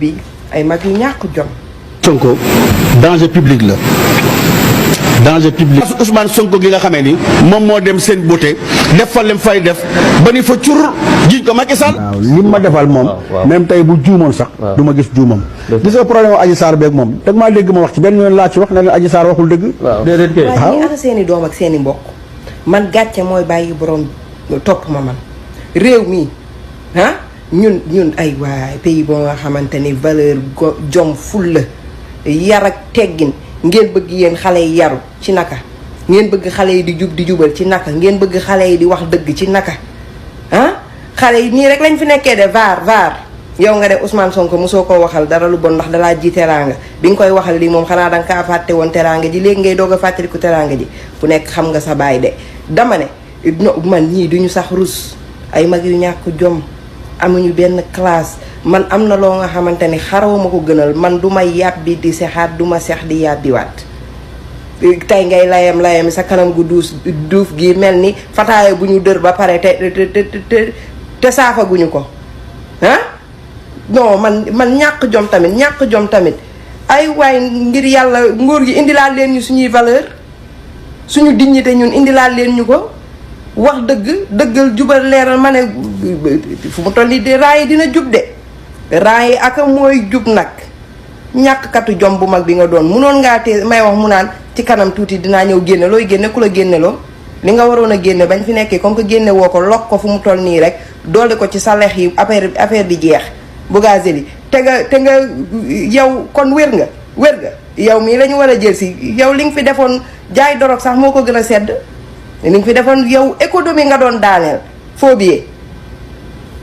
bi ay mag yu ñàkk jom. Sonko danger public la danger public. Ousmane Sonko gi nga xamee ni moom moo dem seen beauté def fa lim fay def ba ni fa cur jiñ ko Macky Sall. waaw li ma defal moom. même tey bu juumoon sax. du ma gis juumam. gis nga problème Adji Sarr beeg moom dag maa dégg ma wax ci benn yoon laa ci wax ne leen Adji Sarr waxul dëgg. déedéet kay waaw ñi ana seen i doom ak seen i mbokk man gàcce mooy bàyyi borom topp ma man réew mi ah ñun ay waay pays boo nga xamante ni valeur jom fulla yar ak teggin ngeen bëgg yéen xale yi yaru ci naka ngeen bëgg xale yi di jub di jubal ci naka ngeen bëgg xale yi di wax dëgg ci naka ah xale yi nii rek lañ fi nekkee de vaar yow nga de Ousmane Sonko mosoo koo waxal dara lu bon ndax dalaa ji teraanga bi nga koy waxal lii moom xanaa danga kaa fàtte woon teraanga ji léegi ngay doog a fàttaliku teraanga ji ku nekk xam nga sa baay de dama ne man ñii duñu sax rus ay mag yu ñàkk jom amuñu benn classe man am na loo nga xamante ni xaraw ma ko gënal man du may yàbbi di sexaat du ma sex di yàbbiwaat tey ngay layam sa kanam gu duuf gi mel ni fataaya bu ñu dër ba pare te saafaguñu ko ah non man ñàkk jom tamit ay waay ngir yàlla nguur gi indilaal leen ñu suñuy valeur suñu dignité ñun indilaal leen ñu ko wax dëggal jubal leeral ma ne fu mu toll nii de raa yi dina jub de raa yi aka mooy jub nag ñàkkatu jom bu mag bi nga doon munoon ngaa tee may wax mu naan ci kanam tuuti dinaa ñëw génne looy génne ku la génne loo li nga waroon a génne bañ fi nekkee comme que génne woo ko lokk ko fu mu toll nii rek doole ko ci sa lex yi affaire bi jeex Bougazelli te nga yow kon wér nga yow mii la ñu war a jël si yow li nga fi defoon jaay dorog sax moo ko gën a sedd li nga fi defoon yow économie nga doon daaneel faux billet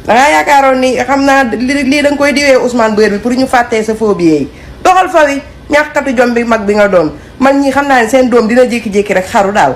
dangaa yaakaaroon ni xam naa lii da nga koy diwee Ousmane Bër bi pour ñu fàttee sa faux billet yi doxal fa wi ñàkkatu jom bi mag bi nga doon man ñi xam naa ne seen doom dina jékki-jékki rek xaru daal